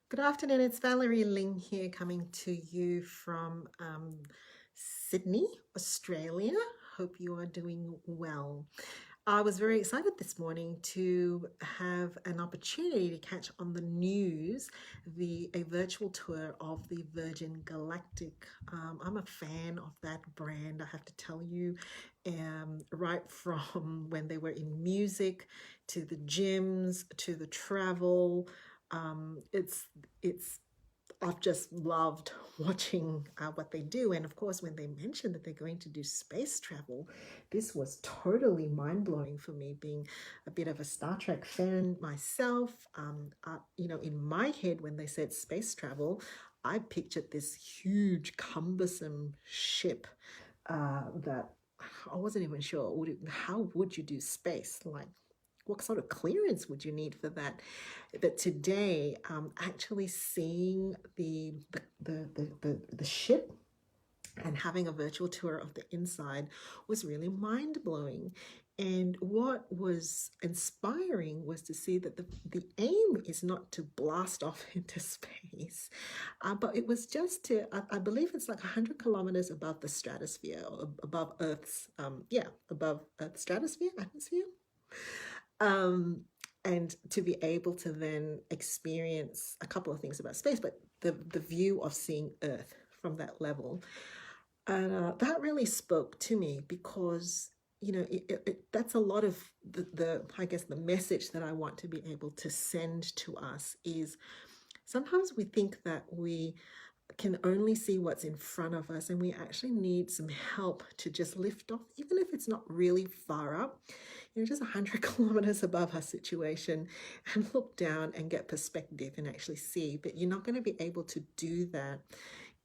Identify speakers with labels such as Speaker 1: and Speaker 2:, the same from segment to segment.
Speaker 1: Good afternoon, it's Valerie Ling here coming to you from Sydney, Australia. Hope you are doing well. I was very excited this morning to have an opportunity to catch on the news a virtual tour of the Virgin Galactic. I'm a fan of that brand, I have to tell you, right from when they were in music to the gyms to the travel. It's I've just loved watching what they do. And of course, when they mentioned that they're going to do space travel, this was totally mind blowing for me, being a bit of a Star Trek fan myself. In my head, when they said space travel, I pictured this huge, cumbersome ship that I wasn't even sure how would you do space, like what sort of clearance would you need for that? But today, actually seeing the ship and having a virtual tour of the inside was really mind blowing. And what was inspiring was to see that the aim is not to blast off into space, but it was just I believe it's like 100 kilometers above the stratosphere, or above Earth's, above Earth's stratosphere, atmosphere. Um, and to be able to then experience a couple of things about space, but the view of seeing Earth from that level. And that really spoke to me because, that's a lot of I guess, the message that I want to be able to send to us is sometimes we think that we can only see what's in front of us, and we actually need some help to just lift off, even if it's not really far up, just 100 kilometers above our situation, and look down and get perspective and actually see. But you're not going to be able to do that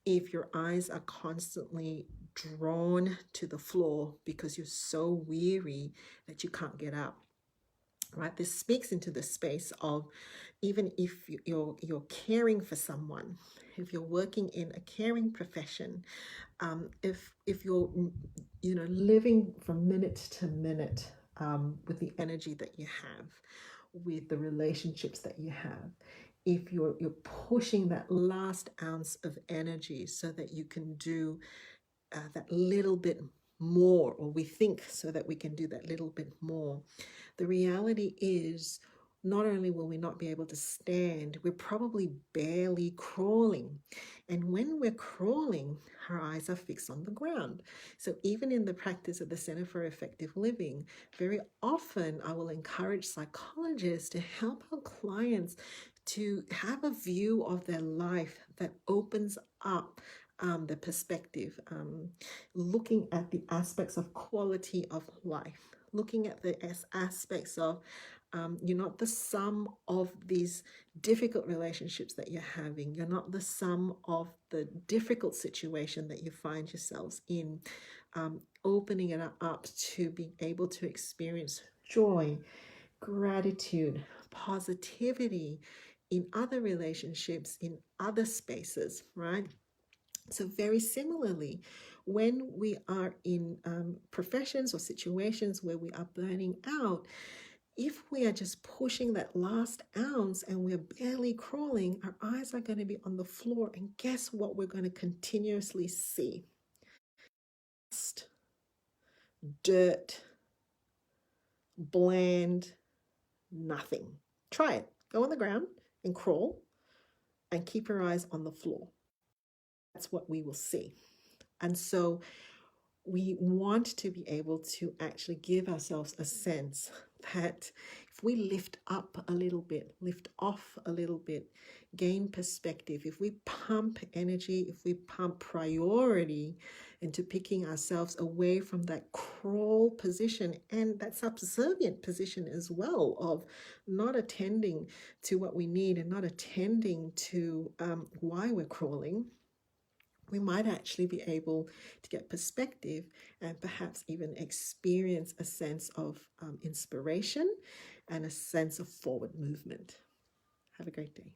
Speaker 1: if your eyes are constantly drawn to the floor because you're so weary that you can't get up. Right, this speaks into the space of, even if you're caring for someone, if you're working in a caring profession, if you're living from minute to minute, with the energy that you have, with the relationships that you have, if you're pushing that last ounce of energy so that you can do that little bit more, or we think so that we can do that little bit more, the reality is, not only will we not be able to stand, we're probably barely crawling. And when we're crawling, our eyes are fixed on the ground. So even in the practice of the Center for Effective Living, very often I will encourage psychologists to help our clients to have a view of their life that opens up the perspective, looking at the aspects of quality of life, looking at the aspects of you're not the sum of these difficult relationships that you're having. You're not the sum of the difficult situation that you find yourselves in. Opening it up to being able to experience joy, gratitude, positivity in other relationships, in other spaces, right? So very similarly, when we are in professions or situations where we are burning out, if we are just pushing that last ounce and we're barely crawling, our eyes are going to be on the floor. And guess what we're going to continuously see? Dust, dirt, bland, nothing. Try it. Go on the ground and crawl and keep your eyes on the floor. That's what we will see. And so we want to be able to actually give ourselves a sense that if we lift up a little bit, lift off a little bit, gain perspective, if we pump energy, if we pump priority into picking ourselves away from that crawl position and that subservient position as well, of not attending to what we need and not attending to why we're crawling, we might actually be able to get perspective and perhaps even experience a sense of inspiration and a sense of forward movement. Have a great day.